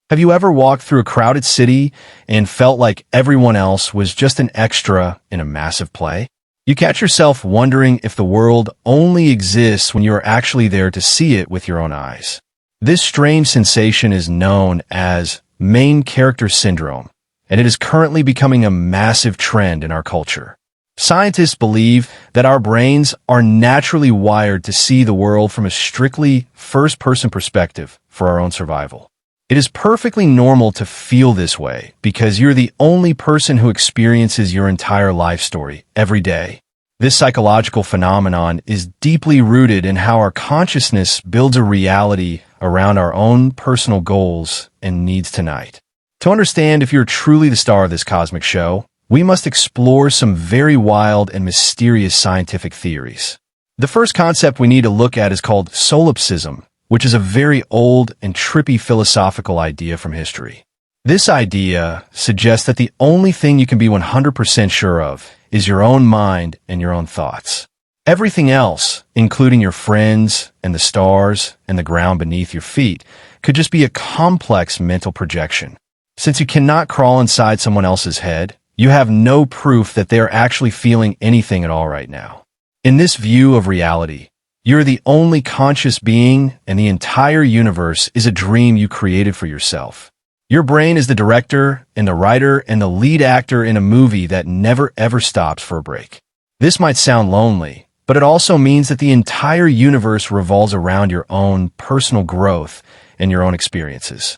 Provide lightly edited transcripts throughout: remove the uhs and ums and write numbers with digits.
Have you ever walked through a crowded city and felt like everyone else was just an extra in a massive play? You catch yourself wondering if the world only exists when you are actually there to see it with your own eyes. This strange sensation is known as main character syndrome, and it is currently becoming a massive trend in our culture. Scientists believe that our brains are naturally wired to see the world from a strictly first-person perspective for our own survival. It is perfectly normal to feel this way because you're the only person who experiences your entire life story every day. This psychological phenomenon is deeply rooted in how our consciousness builds a reality around our own personal goals and needs tonight. To understand if you're truly the star of this cosmic show, we must explore some very wild and mysterious scientific theories. The first concept we need to look at is called Solipsism, which is a very old and trippy philosophical idea from history. This idea suggests that the only thing you can be 100% sure of is your own mind and your own thoughts. Everything else, including your friends and the stars and the ground beneath your feet, could just be a complex mental projection. Since you cannot crawl inside someone else's head, you have no proof that they are actually feeling anything at all right now. In this view of reality, you're the only conscious being, and the entire universe is a dream you created for yourself. Your brain is the director and the writer and the lead actor in a movie that never ever stops for a break. This might sound lonely, but it also means that the entire universe revolves around your own personal growth and your own experiences.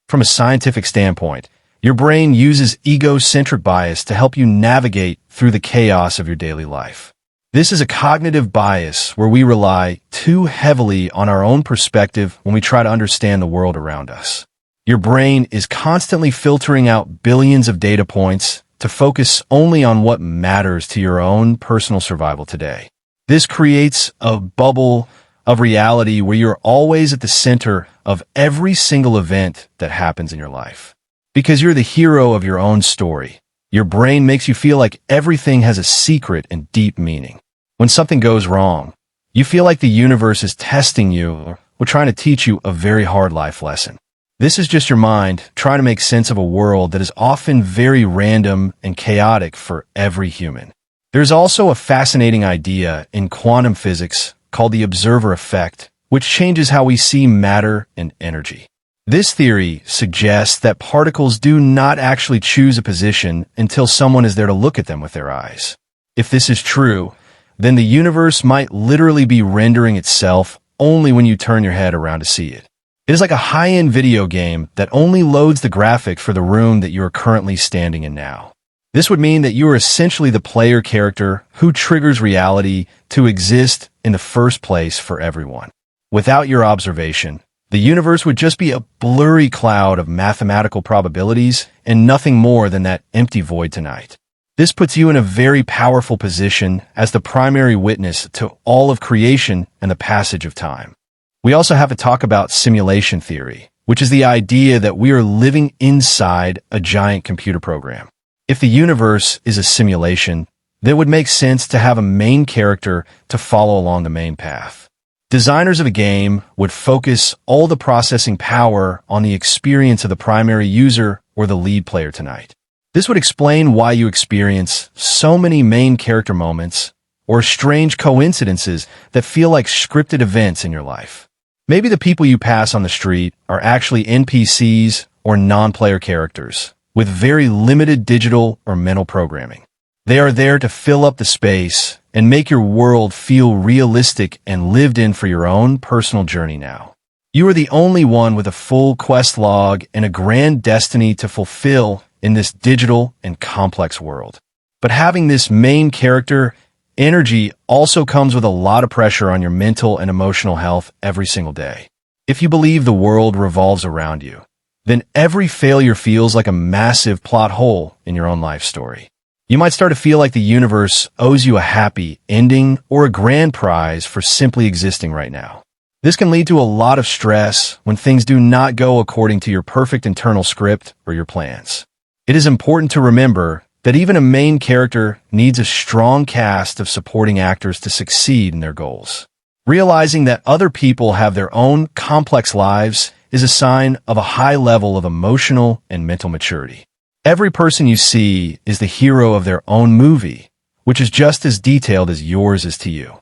From a scientific standpoint, your brain uses egocentric bias to help you navigate through the chaos of your daily life. This is a cognitive bias where we rely too heavily on our own perspective when we try to understand the world around us. Your brain is constantly filtering out billions of data points to focus only on what matters to your own personal survival today. This creates a bubble of reality where you're always at the center of every single event that happens in your life. Because you're the hero of your own story, your brain makes you feel like everything has a secret and deep meaning. When something goes wrong, you feel like the universe is testing you or trying to teach you a very hard life lesson. This is just your mind trying to make sense of a world that is often very random and chaotic for every human. There's also a fascinating idea in quantum physics called the observer effect, which changes how we see matter and energy. This theory suggests that particles do not actually choose a position until someone is there to look at them with their eyes. If this is true, then the universe might literally be rendering itself only when you turn your head around to see it. It is like a high-end video game that only loads the graphic for the room that you are currently standing in now. This would mean that you are essentially the player character who triggers reality to exist in the first place for everyone. Without your observation, the universe would just be a blurry cloud of mathematical probabilities and nothing more than that empty void tonight. This puts you in a very powerful position as the primary witness to all of creation and the passage of time. We also have to talk about simulation theory, which is the idea that we are living inside a giant computer program. If the universe is a simulation, then it would make sense to have a main character to follow along the main path. Designers of a game would focus all the processing power on the experience of the primary user or the lead player tonight. This would explain why you experience so many main character moments or strange coincidences that feel like scripted events in your life. Maybe the people you pass on the street are actually NPCs or non-player characters with very limited digital or mental programming. They are there to fill up the space and make your world feel realistic and lived in for your own personal journey now. You are the only one with a full quest log and a grand destiny to fulfill in this digital and complex world. But having this main character energy also comes with a lot of pressure on your mental and emotional health every single day. If you believe the world revolves around you, then every failure feels like a massive plot hole in your own life story. You might start to feel like the universe owes you a happy ending or a grand prize for simply existing right now. This can lead to a lot of stress when things do not go according to your perfect internal script or your plans. It is important to remember that even a main character needs a strong cast of supporting actors to succeed in their goals. Realizing that other people have their own complex lives is a sign of a high level of emotional and mental maturity. Every person you see is the hero of their own movie, which is just as detailed as yours is to you.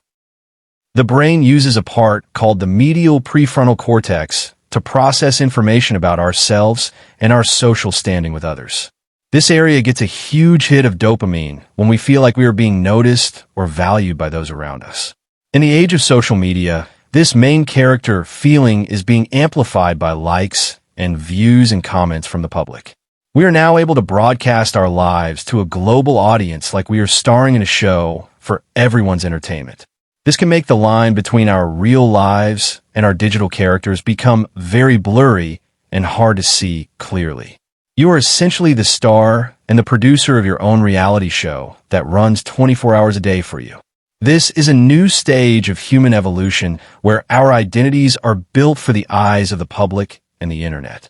The brain uses a part called the medial prefrontal cortex to process information about ourselves and our social standing with others. This area gets a huge hit of dopamine when we feel like we are being noticed or valued by those around us. In the age of social media, this main character feeling is being amplified by likes and views and comments from the public. We are now able to broadcast our lives to a global audience like we are starring in a show for everyone's entertainment. This can make the line between our real lives and our digital characters become very blurry and hard to see clearly. You are essentially the star and the producer of your own reality show that runs 24 hours a day for you. This is a new stage of human evolution where our identities are built for the eyes of the public and the internet.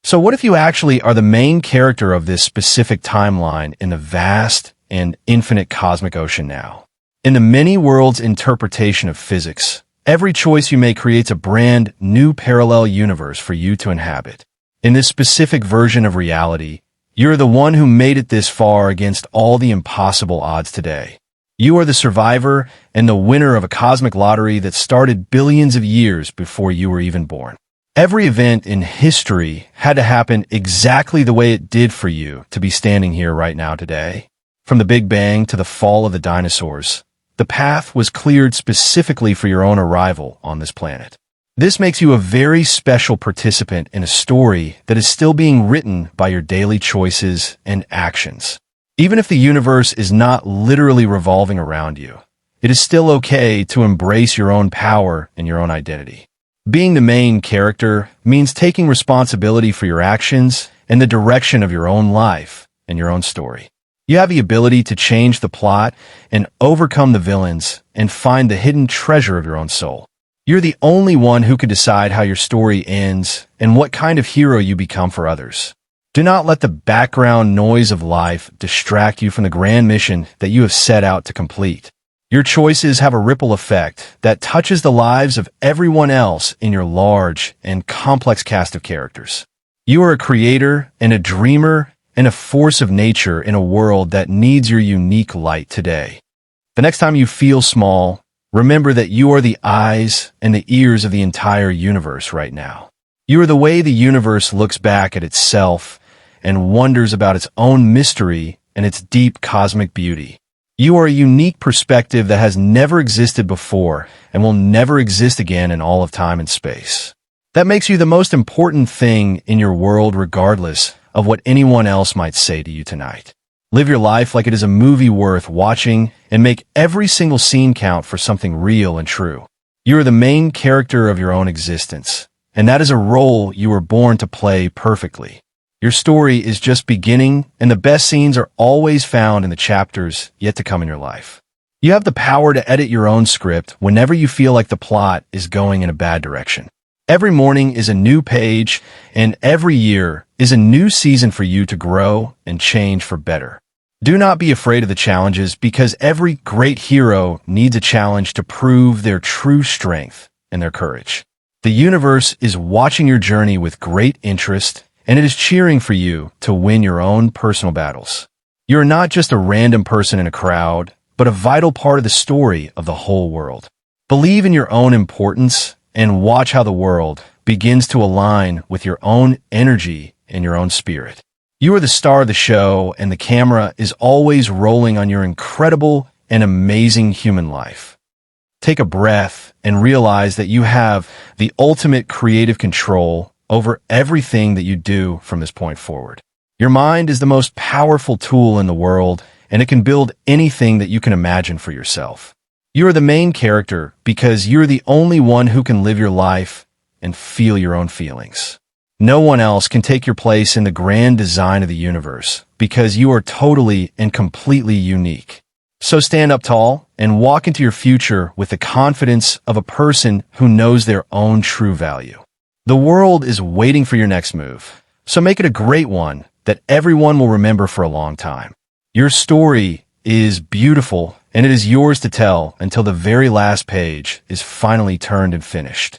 So what if you actually are the main character of this specific timeline in the vast and infinite cosmic ocean now? In the many worlds interpretation of physics, every choice you make creates a brand new parallel universe for you to inhabit. In this specific version of reality, you're the one who made it this far against all the impossible odds today. You are the survivor and the winner of a cosmic lottery that started billions of years before you were even born. Every event in history had to happen exactly the way it did for you to be standing here right now today. From the Big Bang to the fall of the dinosaurs, the path was cleared specifically for your own arrival on this planet. This makes you a very special participant in a story that is still being written by your daily choices and actions. Even if the universe is not literally revolving around you, it is still okay to embrace your own power and your own identity. Being the main character means taking responsibility for your actions and the direction of your own life and your own story. You have the ability to change the plot and overcome the villains and find the hidden treasure of your own soul. You're the only one who can decide how your story ends and what kind of hero you become for others. Do not let the background noise of life distract you from the grand mission that you have set out to complete. Your choices have a ripple effect that touches the lives of everyone else in your large and complex cast of characters. You are a creator and a dreamer and a force of nature in a world that needs your unique light today. The next time you feel small, remember that you are the eyes and the ears of the entire universe right now. You are the way the universe looks back at itself and wonders about its own mystery and its deep cosmic beauty. You are a unique perspective that has never existed before and will never exist again in all of time and space. That makes you the most important thing in your world regardless of what anyone else might say to you tonight. Live your life like it is a movie worth watching and make every single scene count for something real and true. You are the main character of your own existence, and that is a role you were born to play perfectly. Your story is just beginning, and the best scenes are always found in the chapters yet to come in your life. You have the power to edit your own script whenever you feel like the plot is going in a bad direction. Every morning is a new page, and every year is a new season for you to grow and change for better. Do not be afraid of the challenges because every great hero needs a challenge to prove their true strength and their courage. The universe is watching your journey with great interest, and it is cheering for you to win your own personal battles. You are not just a random person in a crowd, but a vital part of the story of the whole world. Believe in your own importance and watch how the world begins to align with your own energy and your own spirit. You are the star of the show, and the camera is always rolling on your incredible and amazing human life. Take a breath and realize that you have the ultimate creative control over everything that you do from this point forward. Your mind is the most powerful tool in the world, and it can build anything that you can imagine for yourself. You are the main character because you're the only one who can live your life and feel your own feelings. No one else can take your place in the grand design of the universe because you are totally and completely unique. So stand up tall and walk into your future with the confidence of a person who knows their own true value. The world is waiting for your next move, so make it a great one that everyone will remember for a long time. Your story is beautiful, and it is yours to tell until the very last page is finally turned and finished.